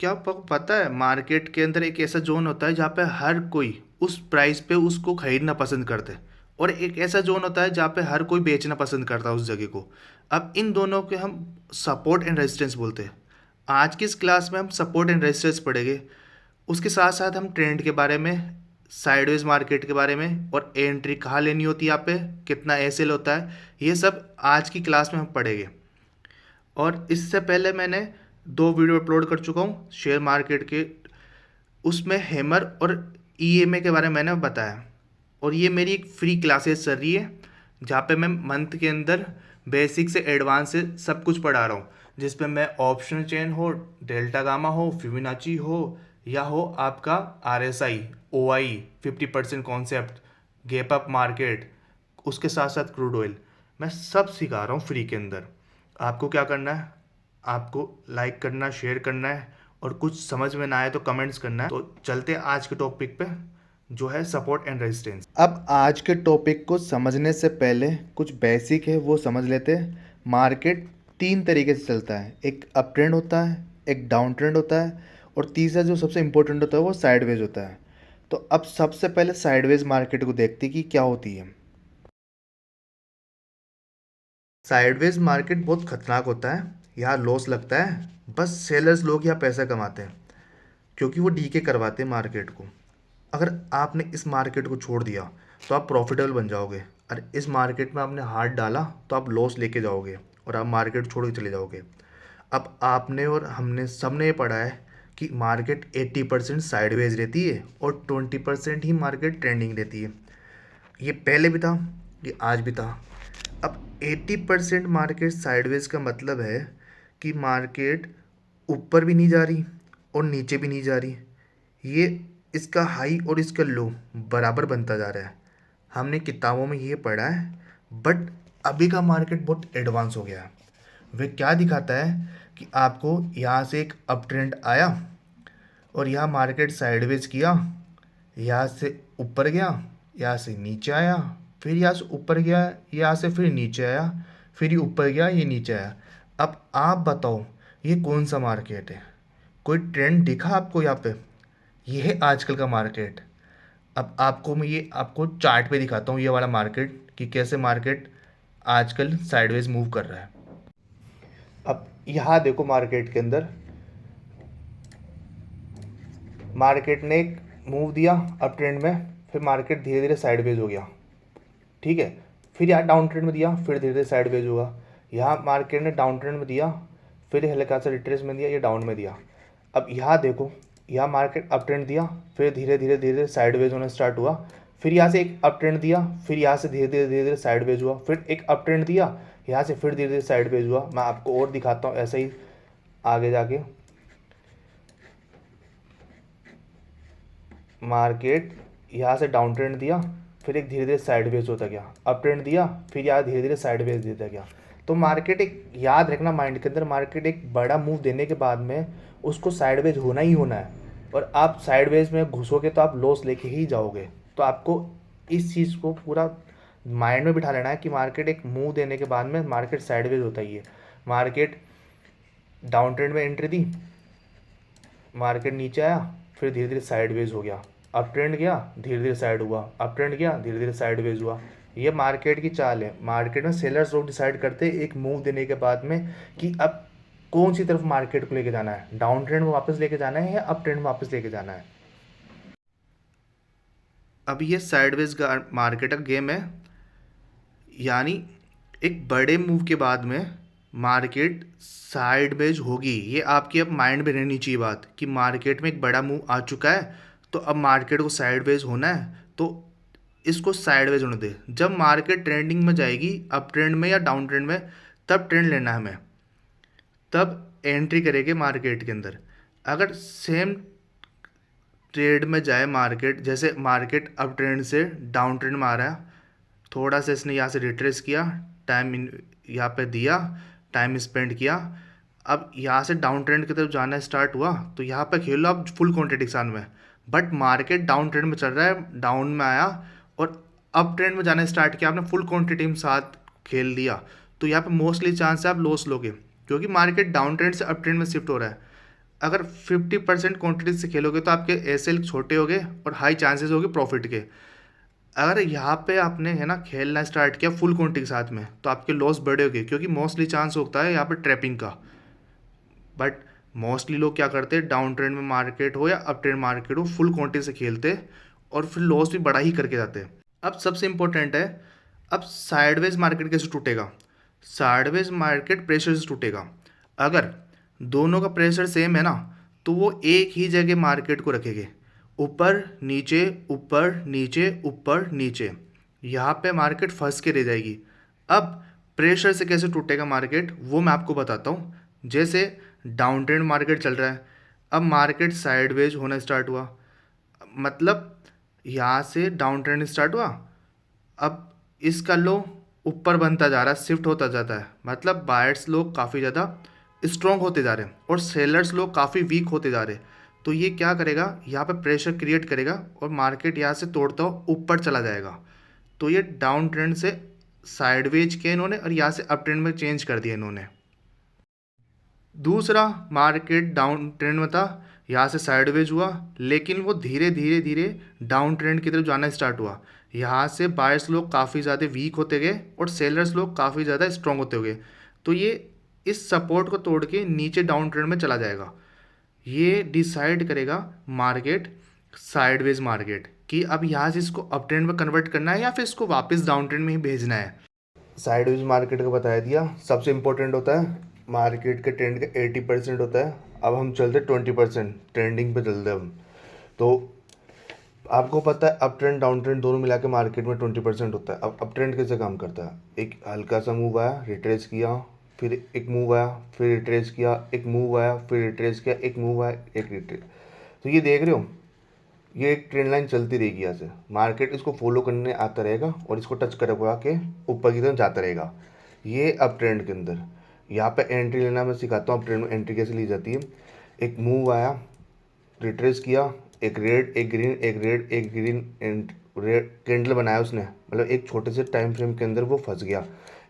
क्या आपको पता है मार्केट के अंदर एक ऐसा जोन होता है जहाँ पे हर कोई उस प्राइस पे उसको खरीदना पसंद करते हैं, और एक ऐसा जोन होता है जहाँ पे हर कोई बेचना पसंद करता है उस जगह को। अब इन दोनों के हम सपोर्ट एंड रेजिस्टेंस बोलते हैं। आज की इस क्लास में हम सपोर्ट एंड रेजिस्टेंस पढ़ेंगे। उसके साथ साथ हम ट्रेंड के बारे में, साइडवेज मार्केट के बारे में, और एंट्री कहाँ लेनी होती है, यहाँ पे कितना एसेल होता है, ये सब आज की क्लास में हम पढ़ेंगे। और इससे पहले मैंने 2 वीडियो अपलोड कर चुका हूँ शेयर मार्केट के। उसमें हैमर और ईएमए के बारे में मैंने बताया, और ये मेरी एक फ्री क्लासेस चल रही है जहाँ पे मैं मंथ के अंदर बेसिक से एडवांस से सब कुछ पढ़ा रहा हूँ, जिसपे मैं ऑप्शन चेन हो, डेल्टा गामा हो, फिबोनाची हो, या हो आपका RSI, OI, 50% concept, gap up market, उसके साथ साथ क्रूड ऑयल, मैं सब सिखा रहा हूँ फ्री के अंदर। आपको क्या करना है, आपको लाइक करना है, शेयर करना है, और कुछ समझ में ना आए तो कमेंट्स करना है। तो चलते हैं आज के टॉपिक पे, जो है सपोर्ट एंड रेजिस्टेंस। अब आज के टॉपिक को समझने से पहले कुछ बेसिक है वो समझ लेते हैं। मार्केट 3 तरीके से चलता है, एक अप ट्रेंड होता है, एक डाउन ट्रेंड होता है, और तीसरा जो सबसे इंपॉर्टेंट होता है वो साइडवेज होता है। तो अब सबसे पहले साइडवेज मार्केट को देखते हैं कि क्या होती है। साइडवेज मार्केट बहुत खतरनाक होता है। यहाँ लॉस लगता है, बस सेलर्स लोग यहाँ पैसा कमाते हैं क्योंकि वो डीके करवाते हैं मार्केट को। अगर आपने इस मार्केट को छोड़ दिया तो आप प्रॉफिटेबल बन जाओगे, और इस मार्केट में आपने हाथ डाला तो आप लॉस लेके जाओगे और आप मार्केट छोड़ के चले जाओगे। अब आपने और हमने सबने ये पढ़ा है कि मार्केट 80% साइडवेज रहती है और 20% ही मार्केट ट्रेंडिंग रहती है। ये पहले भी था, ये आज भी था। अब 80% मार्केट साइडवेज का मतलब है कि मार्केट ऊपर भी नहीं जा रही और नीचे भी नहीं जा रही, ये इसका हाई और इसका लो बराबर बनता जा रहा है। हमने किताबों में ये पढ़ा है, बट अभी का मार्केट बहुत एडवांस हो गया है। वह क्या दिखाता है कि आपको यहाँ से एक अप ट्रेंड आया और यहाँ मार्केट साइडवेज किया, यहाँ से ऊपर गया, यहाँ से नीचे आया, फिर यहाँ से ऊपर गया, यहाँ से फिर नीचे आया, फिर ये ऊपर गया, ये नीचे आया। अब आप बताओ ये कौन सा मार्केट है? कोई ट्रेंड दिखा आपको यहाँ पे? ये है आजकल का मार्केट। अब आपको मैं ये आपको चार्ट पे दिखाता हूँ ये वाला मार्केट, कि कैसे मार्केट आजकल साइडवेज मूव कर रहा है। अब यहाँ देखो, मार्केट के अंदर मार्केट ने एक मूव दिया अप ट्रेंड में, फिर मार्केट धीरे धीरे साइडवेज हो गया, ठीक है। फिर यहाँ डाउन ट्रेंड में दिया, फिर धीरे धीरे साइडवेज होगा। यहाँ मार्केट ने डाउन ट्रेंड में दिया, फिर हल्का सा रिट्रेस में दिया, ये डाउन में दिया। अब यहाँ देखो, यहाँ मार्केट अप ट्रेंड दिया, फिर धीरे धीरे धीरे धीरे साइडवेज होना स्टार्ट हुआ। फिर यहाँ से एक अप ट्रेंड दिया, फिर यहाँ से धीरे धीरे धीरे धीरे साइडवेज हुआ, फिर एक अप ट्रेंड दिया, यहाँ से फिर धीरे धीरे साइडवेज हुआ। मैं आपको और दिखाता हूँ ऐसे ही आगे जाके। मार्केट यहाँ से डाउन ट्रेंड दिया, फिर एक धीरे धीरे साइडवेज होता गया, अप ट्रेंड दिया, फिर यहाँ धीरे धीरे साइडवेज देता गया। तो मार्केट एक, याद रखना माइंड के अंदर, मार्केट एक बड़ा मूव देने के बाद में उसको साइडवेज होना ही होना है, और आप साइडवेज में घुसोगे तो आप लॉस लेके ही जाओगे। तो आपको इस चीज़ को पूरा माइंड में बिठा लेना है कि मार्केट एक मूव देने के बाद में मार्केट साइडवेज होता ही है। मार्केट डाउन ट्रेंड में एंट्री दी, मार्केट नीचे आया, फिर धीरे धीरे साइडवेज हो गया, अप ट्रेंड गया, धीरे धीरे साइड हुआ, अप ट्रेंड गया, धीरे धीरे साइडवेज हुआ। ये मार्केट की चाल है। मार्केट में सेलर्स लोग डिसाइड करते हैं एक मूव देने के बाद में कि अब कौन सी तरफ मार्केट को लेके जाना है, डाउन ट्रेंड में वापस लेके जाना है या अप ट्रेंड में वापस लेके जाना है। अब ये साइडवेज मार्केट का गेम है, यानी एक बड़े मूव के बाद में मार्केट साइडवेज होगी। ये आपके अब माइंड में रहनी चाहिए बात, कि मार्केट में एक बड़ा मूव आ चुका है तो अब मार्केट को साइडवेज होना है, तो इसको साइडवेज होने दे। जब मार्केट ट्रेंडिंग में जाएगी, अप ट्रेंड में या डाउन ट्रेंड में, तब ट्रेंड लेना है हमें, तब एंट्री करेंगे मार्केट के अंदर। अगर सेम ट्रेड में जाए मार्केट, जैसे मार्केट अप ट्रेंड से डाउन ट्रेंड में आ रहा है, थोड़ा सा इसने यहाँ से रिट्रेस किया, टाइम यहाँ पे दिया, टाइम स्पेंड किया, अब यहाँ से डाउन ट्रेंड की तरफ जाना स्टार्ट हुआ, तो यहाँ पे खेल लो आप फुल क्वांटिटी के साथ में। बट मार्केट डाउन ट्रेंड में चल रहा है, डाउन में आया और अप ट्रेंड में जाना स्टार्ट किया, आपने फुल क्वांटिटी में साथ खेल दिया, तो यहाँ पे मोस्टली चांस है आप लॉस लोगे, क्योंकि मार्केट डाउन ट्रेंड से अप ट्रेंड में शिफ्ट हो रहा है। अगर 50% क्वांटिटी से खेलोगे तो आपके एसएल छोटे हो गए और हाई चांसेस हो गए प्रॉफिट के। अगर यहाँ पे आपने है ना खेलना स्टार्ट किया फुल क्वांटिटी के साथ में तो आपके लॉस बड़े हो गए, क्योंकि मोस्टली चांस होता है यहाँ पे ट्रैपिंग का। बट मोस्टली लोग क्या करते हैं, डाउन ट्रेंड में मार्केट हो या अप ट्रेंड मार्केट हो, फुल क्वांटिटी से खेलते और फिर लॉस भी बड़ा ही करके जाते हैं। अब सबसे इंपॉर्टेंट है, अब साइडवेज मार्केट कैसे टूटेगा। साइडवेज मार्केट प्रेशर से टूटेगा। अगर दोनों का प्रेशर सेम है ना तो वो एक ही जगह मार्केट को रखेंगे, ऊपर नीचे ऊपर नीचे ऊपर नीचे, यहाँ पे मार्केट फंस के रह जाएगी। अब प्रेशर से कैसे टूटेगा मार्केट वो मैं आपको बताता हूँ। जैसे डाउन ट्रेंड मार्केट चल रहा है, अब मार्केट साइडवेज होना स्टार्ट हुआ, मतलब यहाँ से डाउन ट्रेंड स्टार्ट हुआ, अब इसका लो ऊपर बनता जा रहा है, शिफ्ट होता जाता है, मतलब बायर्स लोग काफ़ी ज़्यादा स्ट्रॉन्ग होते जा रहे हैं और सेलर्स लोग काफ़ी वीक होते जा रहे हैं। तो ये क्या करेगा, यहाँ पे प्रेशर क्रिएट करेगा और मार्केट यहाँ से तोड़ता हुआ ऊपर चला जाएगा। तो ये डाउन ट्रेंड से साइडवेज किया इन्होंने और यहाँ से अप ट्रेंड में चेंज कर दिया इन्होंने। दूसरा, मार्केट डाउन ट्रेंड में था, यहाँ से साइडवेज हुआ, लेकिन वो धीरे धीरे धीरे डाउन ट्रेंड की तरफ जाना स्टार्ट हुआ। यहाँ से बायर्स लोग काफ़ी ज़्यादा वीक होते गए और सेलर्स लोग काफ़ी ज़्यादा स्ट्रॉन्ग होते गए। तो ये इस सपोर्ट को तोड़ के नीचे डाउन ट्रेंड में चला जाएगा। ये डिसाइड करेगा मार्केट, साइडवेज मार्केट, कि अब यहाँ से इसको अप ट्रेंड में कन्वर्ट करना है या फिर इसको वापस डाउन ट्रेंड में ही भेजना है। साइडवेज मार्केट का बता दिया। सबसे इंपॉर्टेंट होता है मार्केट के ट्रेंड का 80% होता है। अब हम चलते 20% ट्रेंडिंग पे चलते हैं हम। तो आपको पता है अप ट्रेंड डाउन ट्रेंड दोनों मिला के मार्केट में 20% होता है। अब अप ट्रेंड कैसे काम करता है, एक हल्का सा मूव आया, रिट्रेस किया, फिर एक मूव आया, फिर रिट्रेस किया, एक मूव आया, फिर रिट्रेस किया, एक मूव आया, एक रिट्रेस। तो ये देख रहे हो, ये एक ट्रेंड लाइन चलती रहेगी। यहाँ से मार्केट इसको फॉलो करने आता रहेगा और इसको टच करवा के ऊपर की तरफ जाता रहेगा। ये अप ट्रेंड के अंदर यहाँ पे एंट्री लेना मैं सिखाता हूँ। अप ट्रेंड में एंट्री कैसे ली जाती है। एक मूव आया, रिट्रेस किया, एक रेड एक ग्रीन एक रेड एक ग्रीन एंड रेड कैंडल बनाया उसने, मतलब एक छोटे से टाइम फ्रेम के अंदर वो फंस गया।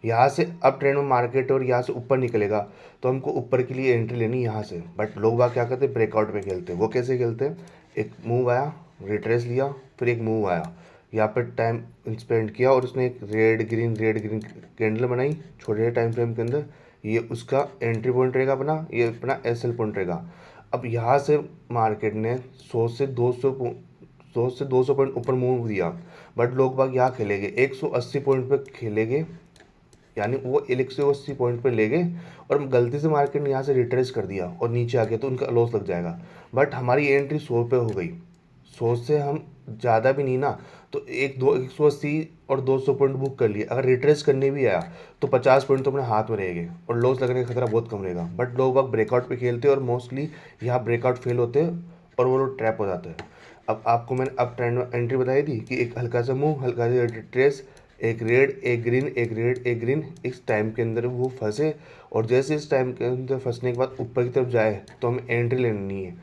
यहाँ से अप ट्रेंड में मार्केट और यहाँ से ऊपर निकलेगा तो हमको ऊपर के लिए एंट्री लेनी यहाँ से। बट लोग बाग क्या करते हैं, ब्रेकआउट पे खेलते हैं। वो कैसे खेलते हैं, एक मूव आया, रिट्रेस लिया, फिर एक मूव आया, यहाँ पर टाइम स्पेंड किया और उसने एक रेड ग्रीन कैंडल बनाई छोटे टाइम फ्रेम के अंदर। ये उसका एंट्री पॉइंट रहेगा अपना, ये अपना एसएल पॉइंट रहेगा। अब यहाँ से मार्केट ने 100 से 200 पॉइंट ऊपर मूव दिया, बट लोग बाग यहाँ खेलेंगे 180 पॉइंट पे खेलेंगे, यानी वो 180 पॉइंट पे ले गए और गलती से मार्केट ने यहाँ से रिट्रेस कर दिया और नीचे आ गया तो उनका लॉस लग जाएगा। बट हमारी एंट्री 100 पे हो गई, 100 से हम ज़्यादा भी नहीं ना, तो 180 और 200 पॉइंट बुक कर लिए। अगर रिट्रेस करने भी आया तो 50 पॉइंट तो अपने हाथ में रहेंगे और लॉस लगने का खतरा बहुत कम रहेगा। बट लोग बाग ब्रेकआउट पे खेलते हैं और मोस्टली यहाँ ब्रेकआउट फेल होते हैं और वो लोग ट्रैप हो जाते हैं। अब आपको मैंने अब ट्रेंड में एंट्री बताई थी कि एक हल्का सा मूव, हल्का सा रिट्रेस, एक रेड एक ग्रीन एक रेड एक ग्रीन, इस टाइम के अंदर वो फंसे और जैसे इस टाइम के अंदर फंसने के बाद ऊपर की तरफ जाए तो हमें एंट्री लेनी है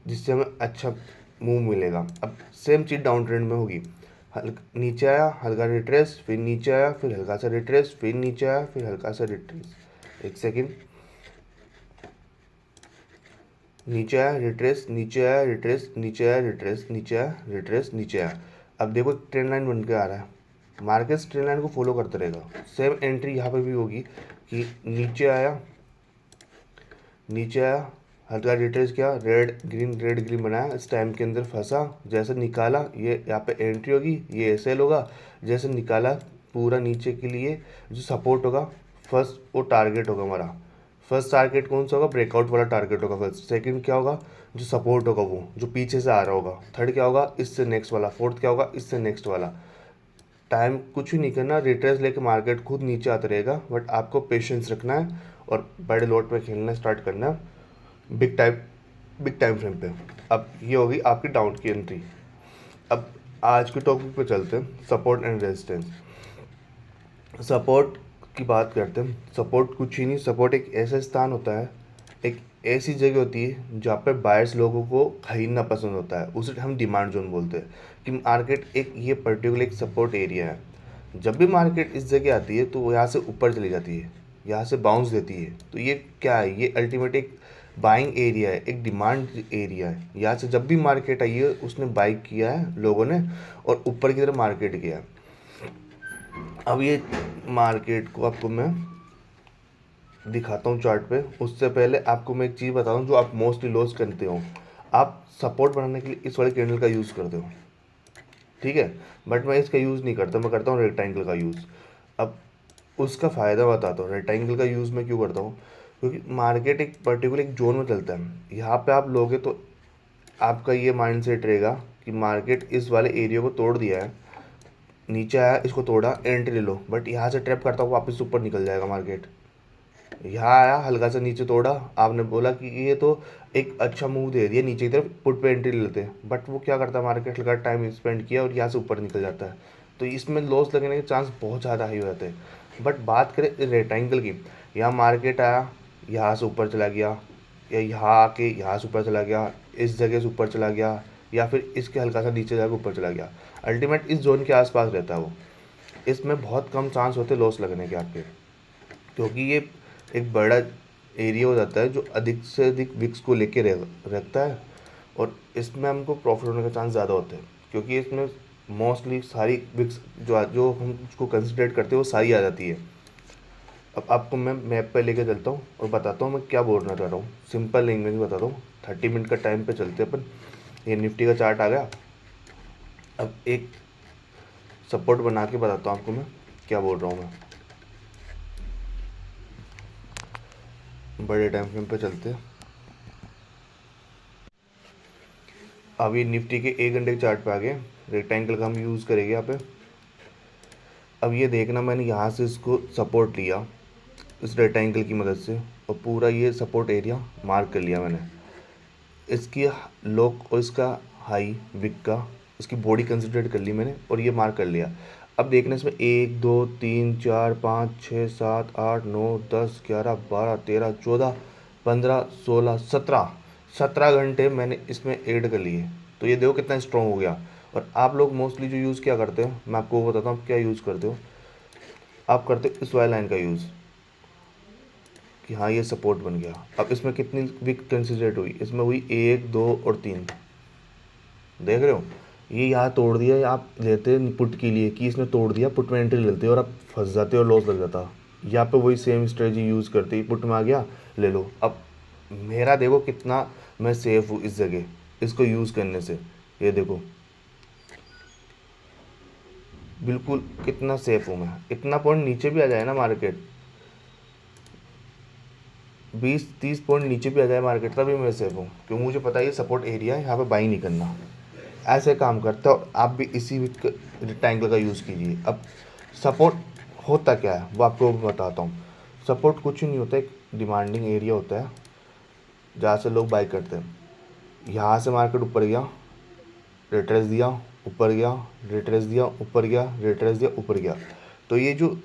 जिससे हमें अच्छा मूव मिलेगा। अब सेम चीज़ डाउन ट्रेंड में होगी, नीचे आया हल्का रिट्रेस, फिर नीचे आया, फिर हल्का सा रिट्रेस, फिर नीचे आया, फिर हल्का सा रिट्रेस, एक सेकेंड, नीचे आया रिट्रेस, नीचे आया रिट्रेस, नीचे आया रिट्रेस, नीचे आया रिट्रेस, नीचे आया। अब देखो ट्रेंड लाइन बन के आ रहा है, मार्केट ट्रेंड लाइन को फॉलो करता रहेगा। सेम एंट्री यहाँ पर भी होगी कि नीचे आया, नीचे आया, हल्का रिट्रेस किया, रेड ग्रीन बनाया, इस टाइम के अंदर फंसा, जैसे निकाला ये यहाँ पे एंट्री होगी, ये एसएल होगा, जैसे निकाला पूरा नीचे के लिए जो सपोर्ट होगा, फर्स्ट वो टारगेट होगा हमारा। फर्स्ट टारगेट कौन सा होगा, ब्रेकआउट वाला टारगेट होगा फर्स्ट। सेकंड क्या होगा, जो सपोर्ट होगा वो जो पीछे से आ रहा होगा। थर्ड क्या होगा, इससे नेक्स्ट वाला। फोर्थ क्या होगा, इससे नेक्स्ट वाला। टाइम कुछ भी नहीं करना, रिट्रेस लेके मार्केट खुद नीचे आता रहेगा, बट आपको पेशेंस रखना है और बड़े लॉट पे खेलना स्टार्ट करना है बिग टाइम फ्रेम पे। अब ये होगी आपकी डाउन की एंट्री। अब आज के टॉपिक पे चलते हैं, सपोर्ट एंड रेजिस्टेंस। सपोर्ट की बात करते हैं। सपोर्ट कुछ ही नहीं, सपोर्ट एक ऐसा स्थान होता है, एक ऐसी जगह होती है जहाँ पे बायर्स लोगों को खरीदना पसंद होता है, उसे हम डिमांड जोन बोलते हैं। कि मार्केट एक ये पर्टिकुलर एक सपोर्ट एरिया है, जब भी मार्केट इस जगह आती है तो वो यहाँ से ऊपर चली जाती है, यहाँ से बाउंस देती है। तो ये क्या है, ये अल्टीमेट एक बाइंग एरिया है, एक डिमांड एरिया है। यहाँ से जब भी मार्केट आई है उसने बाई किया है लोगों ने, और ऊपर की तरफ मार्केट गया है। अब ये मार्केट को आपको मैं दिखाता हूँ चार्ट पे। उससे पहले आपको मैं एक चीज़ बता दूँ जो आप मोस्टली लॉस करते हो। आप सपोर्ट बनाने के लिए इस वाले कैंडल का यूज़ करते हो, ठीक है, बट मैं इसका यूज़ नहीं करता, मैं करता हूँ रेक्टेंगल का यूज़। अब उसका फ़ायदा बताता हूँ। रेक्टेंगल का यूज़ मैं क्यों करता हूँ, क्योंकि मार्केट एक पर्टिकुलर एक जोन में चलता है। यहाँ पे आप लोगे तो आपका ये माइंड सेट रहेगा कि मार्केट इस वाले एरिया को तोड़ दिया है, नीचे आया, इसको तोड़ा, एंट्री ले लो। बट यहाँ से ट्रैप करता हूँ, वापस ऊपर निकल जाएगा मार्केट। यहाँ आया, हल्का सा नीचे तोड़ा, आपने बोला कि ये तो एक अच्छा मूव दे दिया, नीचे की तरफ पुट पे एंट्री ले लेते हैं। बट वो क्या करता है, मार्केट लगा टाइम स्पेंड किया और यहाँ से ऊपर निकल जाता है। तो इसमें लॉस लगने के चांस बहुत ज़्यादा हाई हो जाते हैं। बट बात करें रेक्टेंगल की, यहाँ मार्केट आया, यहाँ से ऊपर चला गया, या यहाँ आके यहाँ से ऊपर चला गया, इस जगह से ऊपर चला गया, या फिर इसके हल्का सा नीचे जाकर ऊपर चला गया, अल्टीमेट इस जोन के आसपास रहता है वो। इसमें बहुत कम चांस होते लॉस लगने के आपके, क्योंकि ये एक बड़ा एरिया हो जाता है जो अधिक से अधिक विक्स को लेके रखता है, और इसमें हमको प्रॉफिट होने का चांस ज़्यादा होता है, क्योंकि इसमें मोस्टली सारी विक्स जो जो हम उसको कंसिडर करते हैं वो सारी आ जाती है। अब आपको मैं मैप पे लेके चलता हूँ और बताता हूँ मैं क्या बोलना चाह रहा हूँ, सिंपल लैंग्वेज में बताता हूँ। 30 मिनट का टाइम पे चलते अपन। ये निफ्टी का चार्ट आ गया। अब एक सपोर्ट बना के बताता हूँ आपको मैं क्या बोल रहा हूँ। मैं बड़े टाइम फ्रेम पे चलते हैं। अब ये निफ्टी के 1 घंटे के चार्ट पे आ गए। रेक्टेंगल का हम यूज़ करेंगे यहाँ पे। अब ये देखना, मैंने यहाँ से इसको सपोर्ट लिया इस रेक्टेंगल की मदद से, और पूरा ये सपोर्ट एरिया मार्क कर लिया मैंने। इसकी लो और इसका हाई विक का, इसकी बॉडी कंसिडर कर ली मैंने और ये मार्क कर लिया। अब देखना इसमें 1 2 3 4 5 6 7 8 9 10 11 12 13 14 15 16 17 घंटे मैंने इसमें ऐड कर लिए। तो ये देखो कितना स्ट्रॉन्ग हो गया। और आप लोग मोस्टली जो यूज़ क्या करते हो, मैं आपको वो बताता हूँ क्या यूज़ करते हो। आप करते हो इस वाली लाइन का यूज़ कि हाँ ये सपोर्ट बन गया। अब इसमें कितनी वीक कंसिडरेट हुई, इसमें हुई 1 2 और 3। देख रहे हो, ये यहाँ तोड़ दिया, आप लेते पुट के लिए कि इसने तोड़ दिया, पुट में एंट्री लेते और आप फंस जाते हो और लॉस लग जाता। यहाँ पे वही सेम स्ट्रेटजी यूज़ करते, पुट में आ गया ले लो। अब मेरा देखो कितना मैं सेफ हूँ इस जगह इसको यूज़ करने से। ये देखो बिल्कुल कितना सेफ हूँ मैं। इतना पॉइंट नीचे भी आ जाए ना मार्केट, 20 30 पॉइंट नीचे भी आ जाए मार्केट, तभी मैं सेफ हूँ, क्योंकि मुझे पता है ये सपोर्ट एरिया है, यहाँ पे बाई नहीं करना। ऐसे काम करता है, और आप भी इसी रेक्टेंगल का यूज़ कीजिए। अब सपोर्ट होता क्या है वो आपको बताता हूँ। सपोर्ट कुछ नहीं होता, एक डिमांडिंग एरिया होता है जहाँ से लोग बाई करते हैं। यहाँ से मार्केट ऊपर गया, रिट्रेस दिया, ऊपर गया, रिट्रेस दिया, ऊपर गया, रिट्रेस दिया, ऊपर गया। तो ये जो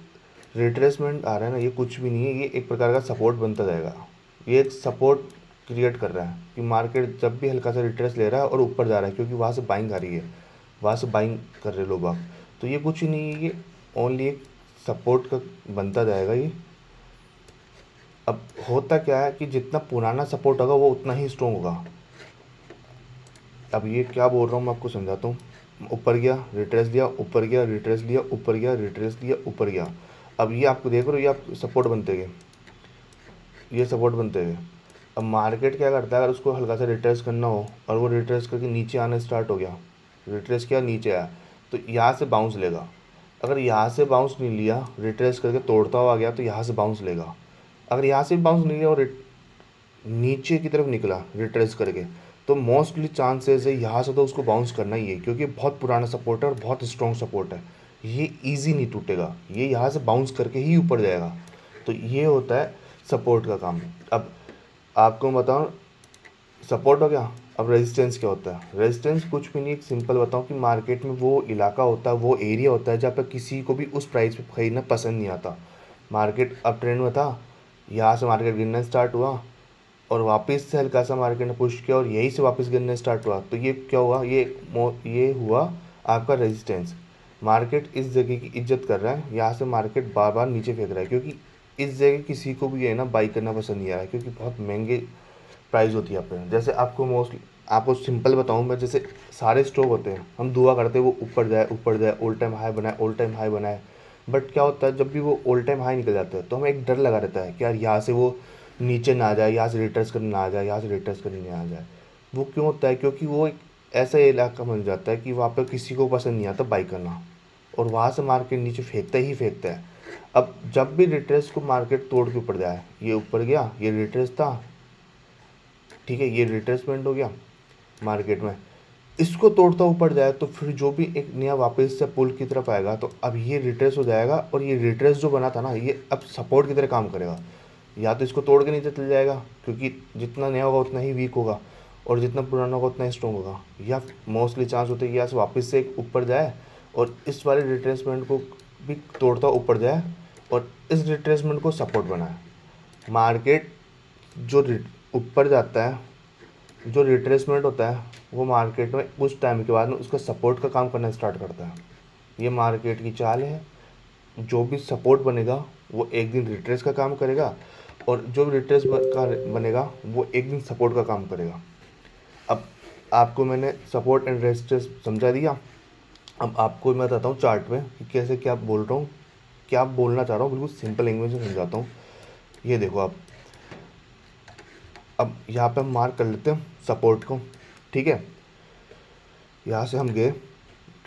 रिट्रेसमेंट आ रहा है ना, ये कुछ भी नहीं है, ये एक प्रकार का सपोर्ट बनता जाएगा। ये एक सपोर्ट क्रिएट कर रहा है कि मार्केट जब भी हल्का सा रिट्रेस ले रहा है और ऊपर जा रहा है, क्योंकि वहाँ से बाइंग आ रही है, वहाँ से बाइंग कर रहे लोग आप। तो ये कुछ ही नहीं है, ये ओनली एक सपोर्ट का बनता जाएगा ये। अब होता क्या है कि जितना पुराना सपोर्ट होगा वो उतना ही स्ट्रॉन्ग होगा। अब ये क्या बोल रहा हूँ मैं आपको समझाता हूँ। ऊपर गया, रिट्रेस दिया, ऊपर गया, रिट्रेस दिया, ऊपर गया, रिट्रेस दिया, ऊपर गया। अब ये आपको देख रहे हो, ये आप सपोर्ट बनते गए, ये सपोर्ट बनते गए। अब मार्केट क्या करता है, अगर उसको हल्का सा रिट्रेस करना हो और वो रिट्रेस करके नीचे आना स्टार्ट हो गया, रिट्रेस किया, नीचे आया, तो यहाँ से बाउंस लेगा। अगर यहाँ से बाउंस नहीं लिया, रिट्रेस करके तोड़ता हुआ गया, तो यहाँ से बाउंस लेगा। अगर यहाँ से बाउंस नहीं लिया और नीचे की तरफ निकला रिट्रेस करके, तो मोस्टली चांसेस है यहाँ से तो उसको बाउंस करना ही है, क्योंकि बहुत पुराना सपोर्ट है और बहुत स्ट्रॉन्ग सपोर्ट है। ये इजी नहीं टूटेगा, ये यहाँ से बाउंस करके ही ऊपर जाएगा। तो ये होता है सपोर्ट का काम। अब आपको मैं बताऊँ, सपोर्ट हो गया। अब रेजिस्टेंस क्या होता है। रेजिस्टेंस कुछ भी नहीं, एक सिंपल बताऊँ कि मार्केट में वो इलाका होता है, वो एरिया होता है जहाँ पर किसी को भी उस प्राइस पे खरीदना पसंद नहीं आता। मार्केट अप ट्रेंड में था, यहाँ से मार्केट गिरना स्टार्ट हुआ और वापस से हल्का सा मार्केट ने पुश किया और यहीं से वापस गिरने स्टार्ट हुआ, तो ये क्या हुआ, ये हुआ आपका रेजिस्टेंस। मार्केट इस जगह की इज्जत कर रहा है, यहाँ से मार्केट बार बार नीचे फेंक रहा है, क्योंकि इस जगह किसी को भी है ना बाई करना पसंद नहीं आ रहा है, क्योंकि बहुत महंगे प्राइस होती है यहाँ पे। जैसे आपको मोस्टली आपको सिंपल बताऊँ मैं, जैसे सारे स्टॉक होते हैं, हम दुआ करते हैं वो ऊपर जाए, ऑल टाइम हाई बनाए, ऑल टाइम हाई बनाए। बट क्या होता है, जब भी वो ऑल टाइम हाई निकल जाता है तो हमें एक डर लगा रहता है कि यार यहाँ से वो नीचे ना आ जाए, यहाँ से रिट्रेस करने ना आ जाए, यहाँ से रिट्रेस करने ना आ जाए। वो क्यों होता है? क्योंकि वो एक ऐसा इलाका बन जाता है कि वहाँ पर किसी को पसंद नहीं आता बाई करना, और वहाँ से मार्केट नीचे फेंकता ही फेंकता है। अब जब भी रिट्रेस को मार्केट तोड़ के ऊपर जाए, ये ऊपर गया, ये रिट्रेस था, ठीक है, ये रिट्रेसमेंट हो गया मार्केट में, इसको तोड़ता ऊपर जाए तो फिर जो भी एक नया वापस से पुल की तरफ आएगा तो अब ये रिट्रेस हो जाएगा, और ये रिट्रेस जो बना था ना, ये अब सपोर्ट की तरह काम करेगा। या तो इसको तोड़ के नीचे चल जाएगा, क्योंकि जितना नया होगा उतना ही वीक होगा, और जितना पुराना होगा उतना ही स्ट्रॉन्ग होगा। या मोस्टली चांस होते हैं कि यहाँ से वापस से एक ऊपर जाए और इस वाले रिट्रेसमेंट को भी तोड़ता ऊपर जाए और इस रिट्रेसमेंट को सपोर्ट बनाए। मार्केट जो ऊपर जाता है, जो रिट्रेसमेंट होता है, वो मार्केट में कुछ टाइम के बाद में उसका सपोर्ट का काम करना स्टार्ट करता है। ये मार्केट की चाल है। जो भी सपोर्ट बनेगा वो एक दिन रिट्रेस का काम करेगा, और जो रिट्रेस का बनेगा वो एक दिन सपोर्ट का काम करेगा। अब आपको मैंने सपोर्ट एंड रेजिस्टेंस समझा दिया। अब आपको मैं बताता हूँ चार्ट में कि कैसे क्या बोल रहा हूँ, क्या बोलना चाह रहा हूँ, बिल्कुल सिंपल लैंग्वेज में समझाता हूँ। ये देखो आप, अब यहाँ पे हम मार्क कर लेते हैं सपोर्ट को, ठीक है। यहाँ से हम गए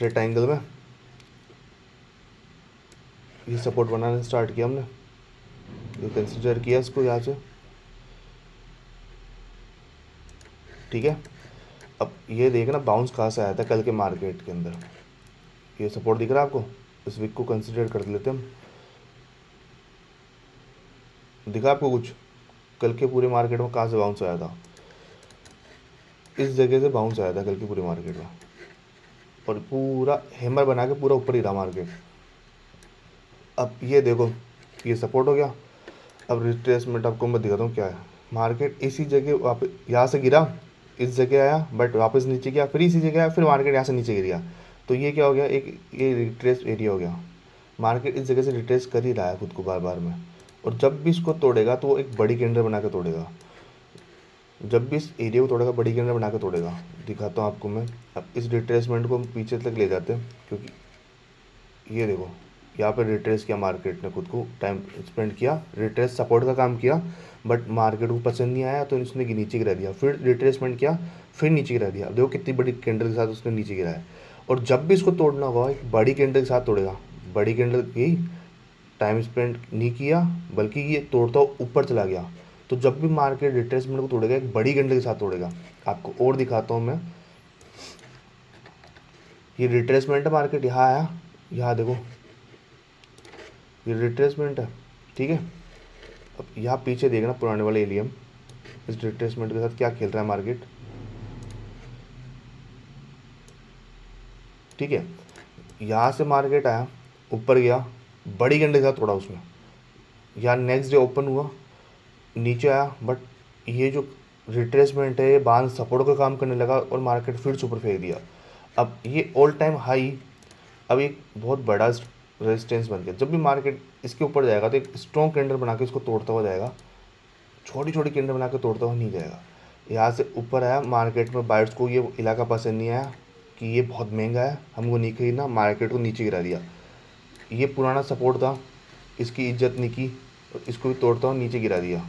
रेक्टेंगल में, ये सपोर्ट बनाना स्टार्ट किया हमने, ये कंसिडर किया इसको यहाँ से, ठीक है। अब ये देखना बाउंस कहाँ से आया था कल के मार्केट के अंदर, ये सपोर्ट दिख रहा है आपको, इस वीक को कंसिडर कर लेते हैं हम। दिखा आपको कुछ कल के पूरे मार्केट में कहाँ से बाउंस आया था? इस जगह से बाउंस आया था कल की पूरी मार्केट में, और पूरा हैमर बना के पूरा ऊपर ही रहा मार्केट। अब ये देखो, ये सपोर्ट हो गया। अब रिट्रेसमेंट आपको मैं दिखाता हूँ क्या है। मार्केट इसी जगह वापस यहाँ से गिरा, इस जगह आया, बट वापस नीचे गया, फिर इसी जगह आया, फिर मार्केट यहाँ से नीचे गिर गया। तो ये क्या हो गया, एक ये रिट्रेस एरिया हो गया। मार्केट इस जगह से रिट्रेस कर ही रहा है खुद को बार बार में, और जब भी इसको तोड़ेगा तो वो एक बड़ी कैंडल बना के तोड़ेगा। जब भी इस एरिया को तोड़ेगा बड़ी कैंडल बना के तोड़ेगा। दिखाता हूँ आपको मैं। अब इस रिट्रेसमेंट को हम पीछे तक ले जाते हैं, क्योंकि ये देखो यहाँ पर रिट्रेस किया मार्केट ने, खुद को टाइम स्पेंड किया, रिट्रेस सपोर्ट का काम किया, बट मार्केट को पसंद नहीं आया तो इसने नीचे गिरा दिया, फिर रिट्रेसमेंट किया, फिर नीचे गिरा दिया। देखो कितनी बड़ी कैंडल के साथ उसने नीचे गिराया। और जब भी इसको तोड़ना होगा एक बड़ी कैंडल के साथ तोड़ेगा। बड़ी कैंडल की टाइम स्पेंड नहीं किया, बल्कि ये तोड़ता ऊपर चला गया। तो जब भी मार्केट रिट्रेसमेंट को तोड़ेगा एक बड़ी कैंडल के साथ तोड़ेगा। आपको और दिखाता हूँ मैं, ये रिट्रेसमेंट है, मार्केट यहाँ आया, यहाँ देखो ये रिट्रेसमेंट है, ठीक है। अब यहाँ पीछे देखना पुराने वाले एलियम, इस रिट्रेसमेंट के साथ क्या खेल रहा है मार्केट, ठीक है। यहाँ से मार्केट आया, ऊपर गया, बड़ी कैंडल के साथ तोड़ा उसने। यहाँ नेक्स्ट डे ओपन हुआ, नीचे आया, बट ये जो रिट्रेसमेंट है ये बांध सपोर्ट का काम करने लगा और मार्केट फिर से ऊपर फेंक दिया। अब ये ऑल टाइम हाई अब एक बहुत बड़ा रेजिस्टेंस बन गया। जब भी मार्केट इसके ऊपर जाएगा तो एक स्ट्रॉन्ग कैंडल बना के इसको तोड़ता हुआ जाएगा, छोटी छोटी कैंडल बना के तोड़ता हुआ नहीं जाएगा। यहाँ से ऊपर आया, मार्केट में बायर्स को ये इलाका पसंद नहीं आया कि ये बहुत महंगा है, हमको नहीं खरीदना, मार्केट को नीचे गिरा दिया। ये पुराना सपोर्ट था, इसकी इज्जत नहीं की, इसको भी तोड़ता हुआ नीचे गिरा दिया,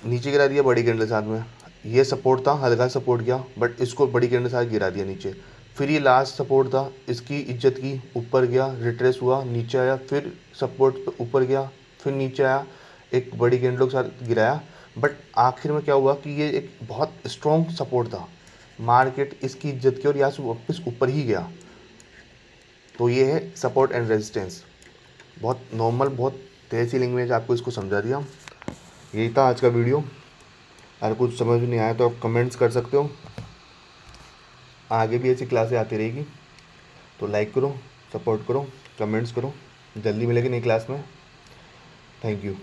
नीचे गिरा दिया बड़ी कैंडल के साथ में। ये सपोर्ट था, हल्का सपोर्ट किया, बट इसको बड़ी कैंडल के साथ गिरा दिया नीचे। फिर ये लास्ट सपोर्ट था, इसकी इज्जत की, ऊपर गया, रिट्रेस हुआ, नीचे आया, फिर सपोर्ट पे ऊपर गया, फिर नीचे आया, एक बड़ी कैंडल के साथ गिराया। बट आखिर में क्या हुआ कि ये एक बहुत स्ट्रॉन्ग सपोर्ट था, मार्केट इसकी इज्जत की और यहाँ से वापस ऊपर ही गया। तो ये है सपोर्ट एंड रेजिस्टेंस। बहुत नॉर्मल, बहुत तेज़ी लैंग्वेज आपको इसको समझा दिया। यही था आज का वीडियो। अगर कुछ समझ में नहीं आया तो आप कमेंट्स कर सकते हो। आगे भी ऐसी क्लासें आती रहेगी, तो लाइक करो, सपोर्ट करो, कमेंट्स करो। जल्दी मिलेगी नई क्लास में। Thank you.